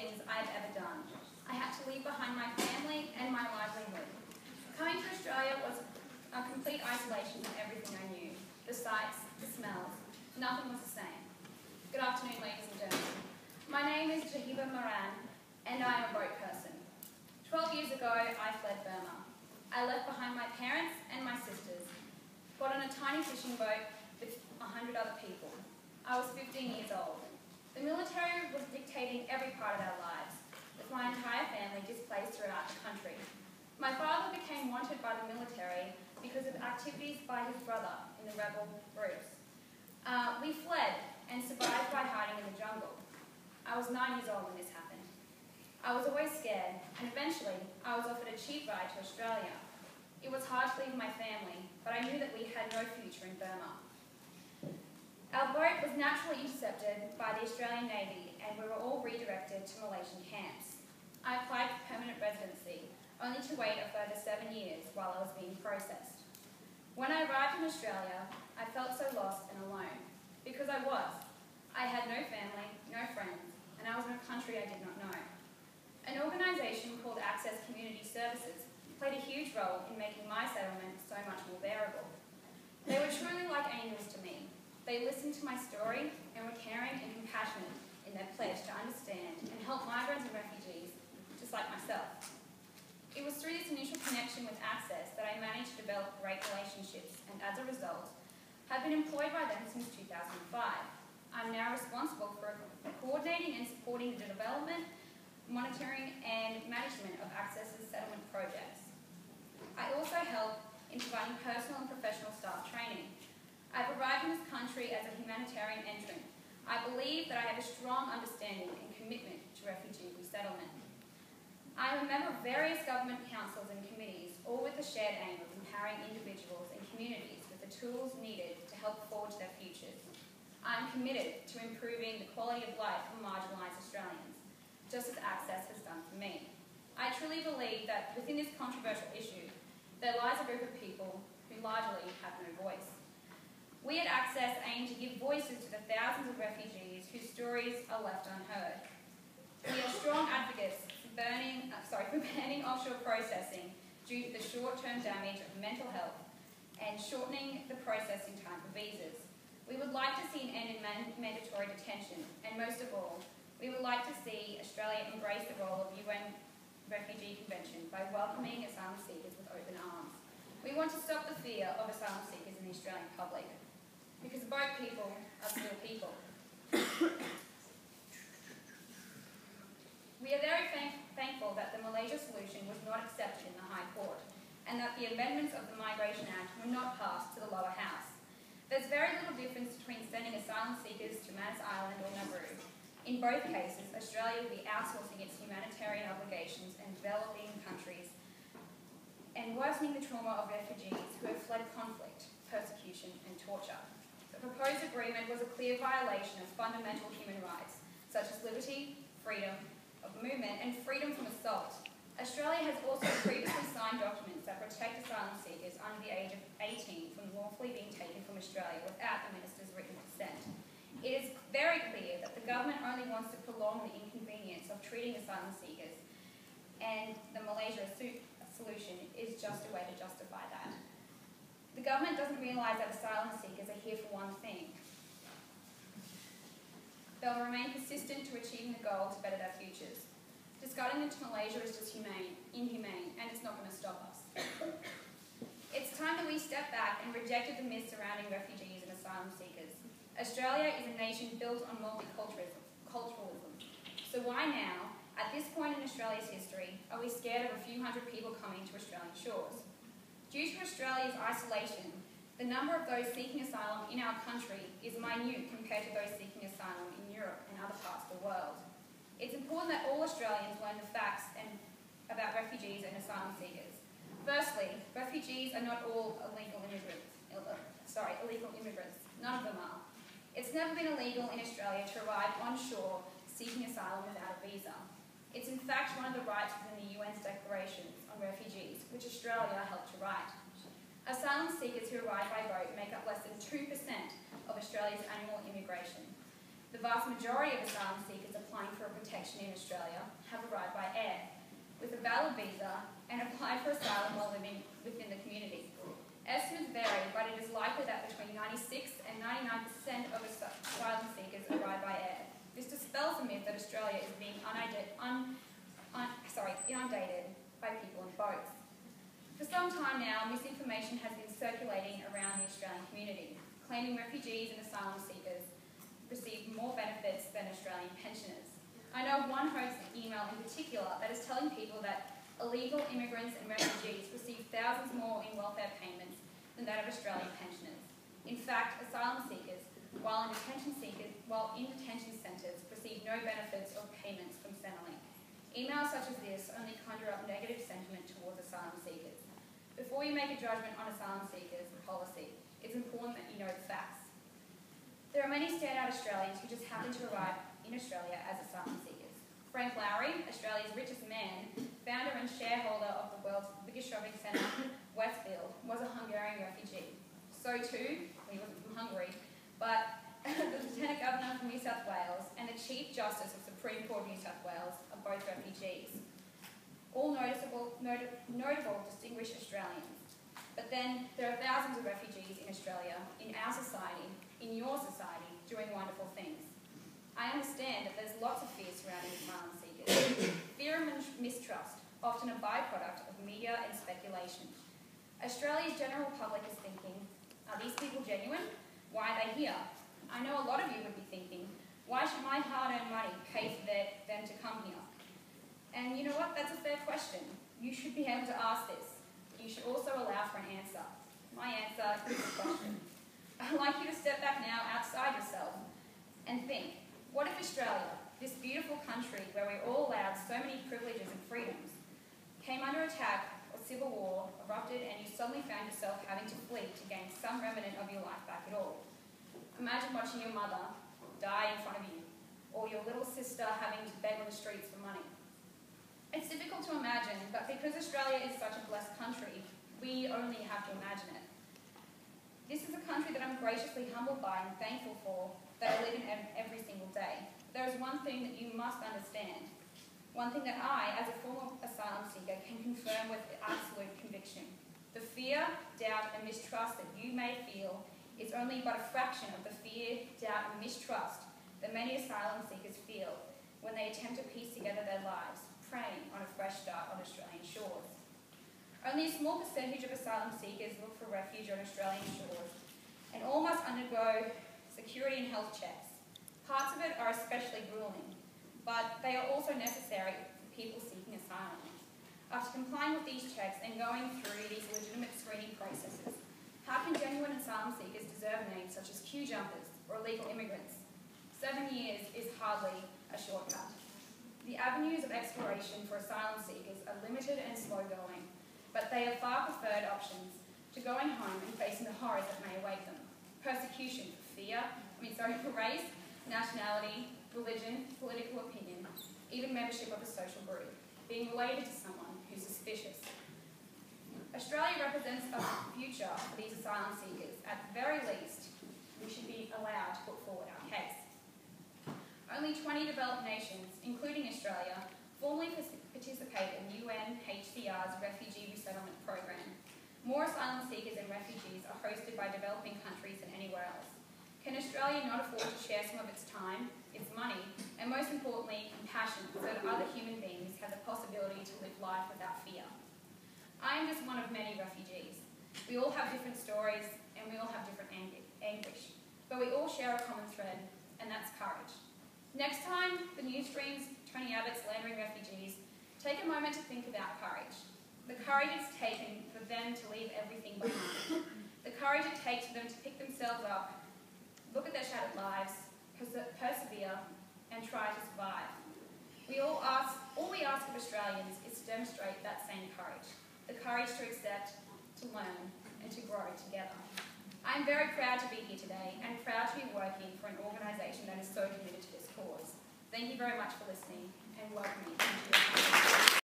things I've ever done. I had to leave behind my family and my livelihood. Coming to Australia was a complete isolation from everything I knew. The sights, the smells, nothing was the same. Good afternoon, ladies and gentlemen. My name is Jahiba Moran, and I am a boat person. 12 years ago, I fled Burma. I left behind my parents and my sisters, got on a tiny fishing boat with 100 other people. I was 15 years old. The military was dictating every part of our lives, with my entire family displaced throughout the country. My father became wanted by the military because of activities by his brother in the rebel groups. We fled and survived by hiding in the jungle. I was 9 years old when this happened. I was always scared, and eventually I was offered a cheap ride to Australia. It was hard to leave my family, but I knew that we had no future in Burma. Our boat was naturally intercepted by the Australian Navy, and we were all redirected to Malaysian camps. I applied for permanent residency, only to wait a further 7 years while I was being processed. When I arrived in Australia, I felt so lost and alone, because I was. I had no family, no friends, and I was in a country I did not know. An organisation called Access Community Services played a huge role in making my settlement so much more bearable. They were truly like angels to me. They listened to my story and were caring and compassionate in their pledge to understand and help migrants and refugees, just like myself. It was through this initial connection with Access that I managed to develop great relationships, and as a result, have been employed by them since 2005. I'm now responsible for coordinating and supporting the development, monitoring and management of Access's settlement projects. I also help in providing personal and professional staff training. I've arrived in this country as a humanitarian entrant. I believe that I have a strong understanding and commitment to refugee resettlement. I am a member of various government councils and committees, all with the shared aim of empowering individuals and communities with the tools needed to help forge their futures. I am committed to improving the quality of life for marginalised Australians, just as Access has done for me. I truly believe that within this controversial issue, there lies a group of people who largely have no voice. We at Access aim to give voices to the thousands of refugees whose stories are left unheard. We are strong advocates for banning offshore processing due to the short-term damage of mental health and shortening the processing time for visas. We would like to see an end in mandatory detention, and most of all, we would like to see Australia embrace the role of UN Refugee Convention by welcoming asylum seekers with open arms. We want to stop the fear of asylum seekers in the Australian public, because boat people are still people. We are very thankful that the Malaysia solution was not accepted in the High Court, and that the amendments of the Migration Act were not passed to the lower house. There's very little difference between sending asylum seekers to Manus Island or Nauru. In both cases, Australia will be outsourcing its humanitarian obligations and developing countries and worsening the trauma of refugees who have fled conflict, persecution and torture. The proposed agreement was a clear violation of fundamental human rights, such as liberty, freedom of movement and freedom from assault. Australia has also previously signed documents that protect asylum seekers under the age of 18 from lawfully being taken from Australia without the minister's written consent. It is very clear that the government only wants to prolong the inconvenience of treating asylum seekers, and the Malaysia solution is just a way to justify that. The government doesn't realise that asylum seekers are here for one thing. They'll remain persistent to achieving the goal to better their futures. Discarding them to Malaysia is just inhumane, and it's not going to stop us. It's time that we step back and rejected the myths surrounding refugees and asylum seekers. Australia is a nation built on multiculturalism. So why now, at this point in Australia's history, are we scared of a few hundred people coming to Australian shores? Due to Australia's isolation, the number of those seeking asylum in our country is minute compared to those seeking asylum in Europe and other parts of the world. It's important that all Australians learn the facts about refugees and asylum seekers. Firstly, refugees are not all illegal immigrants. None of them are. It's never been illegal in Australia to arrive on shore seeking asylum without a visa. It's in fact one of the rights within the UN's Declaration on Refugees, which Australia helped to write. Asylum seekers who arrive by boat make up less than 2% of Australia's annual immigration. The vast majority of asylum seekers applying for protection in Australia have arrived by air, with a valid visa, and applied for asylum while living within the community. Estimates vary, but it is likely that between 96 and 99% of asylum seekers arrive by air. This dispels the myth that Australia is being inundated by people in boats. For some time now, misinformation has been circulating around the Australian community, claiming refugees and asylum seekers receive more benefits than Australian pensioners. I know one host's email in particular that is telling people that illegal immigrants and refugees receive thousands more in welfare payments than that of Australian pensioners. In fact, asylum seekers, while in detention centres, receive no benefits or payments from Centrelink. Emails such as this only conjure up negative sentiment towards asylum seekers. Before you make a judgment on asylum seekers' policy, it's important that you know the facts. There are many standout Australians who just happen to arrive in Australia as asylum seekers. Frank Lowry, Australia's richest man, founder and shareholder of the world's biggest shopping centre, Westfield, was a Hungarian refugee. So too, he wasn't from Hungary, but the Lieutenant Governor from New South Wales and the Chief Justice of Supreme Court of New South Wales are both refugees. All notable distinguished Australians. But then there are thousands of refugees in Australia, in our society, in your society, doing wonderful things. I understand that there's lots of fear surrounding asylum seekers. Fear and mistrust, often a byproduct of media and speculation. Australia's general public is thinking, are these people genuine? Why are they here? I know a lot of you would be thinking, why should my hard-earned money pay for them to come here? And you know what? That's a fair question. You should be able to ask this. You should also allow for an answer. My answer is this question. I'd like you to step back now outside yourself and think, what if Australia, this beautiful country where we're all allowed so many privileges and freedoms, came under attack or civil war erupted and you suddenly found yourself having to flee to gain some remnant of your life back at all? Imagine watching your mother die in front of you, or your little sister having to beg on the streets for money. It's difficult to imagine, but because Australia is such a blessed country, we only have to imagine it. This is a country that I'm graciously humbled by and thankful for, that I live in every single day. There is one thing that you must understand. One thing that I, as a former asylum seeker, can confirm with absolute conviction. The fear, doubt, and mistrust that you may feel is only but a fraction of the fear, doubt, and mistrust that many asylum seekers feel when they attempt to piece together their lives, praying on a fresh start on Australian shores. Only a small percentage of asylum seekers look for refuge on Australian shores, and all must undergo security and health checks. Parts of it are especially grueling, but they are also necessary for people seeking asylum. After complying with these checks and going through these legitimate screening processes, how can genuine asylum seekers deserve names such as queue jumpers or illegal immigrants? 7 years is hardly a shortcut. The avenues of exploration for asylum seekers are limited and slow-going, but they are far preferred options to going home and facing the horrors that may await them. Persecution for race, nationality, religion, political opinion, even membership of a social group, being related to someone who's suspicious. Australia represents a future for these asylum seekers. At the very least, we should be allowed to put forward our case. Only 20 developed nations, including Australia, formally participate in UNHCR's Refugee Resettlement Program. More asylum seekers and refugees are hosted by developing countries than anywhere else. Can Australia not afford to share some of its time, its money, and most importantly, compassion, so that other human beings have the possibility to live life without fear? I am just one of many refugees. We all have different stories, and we all have different anguish. But we all share a common thread, and that's courage. Next time the news streams Tony Abbott's landing refugees, take a moment to think about courage. The courage it's taken for them to leave everything behind. The courage it takes for them to pick themselves up, look at their shattered lives, persevere, and try to survive. All we ask of Australians is to demonstrate that same courage. The courage to accept, to learn, and to grow together. I'm very proud to be here today and proud to be working for an organisation that is so committed to this cause. Thank you very much for listening and welcoming me.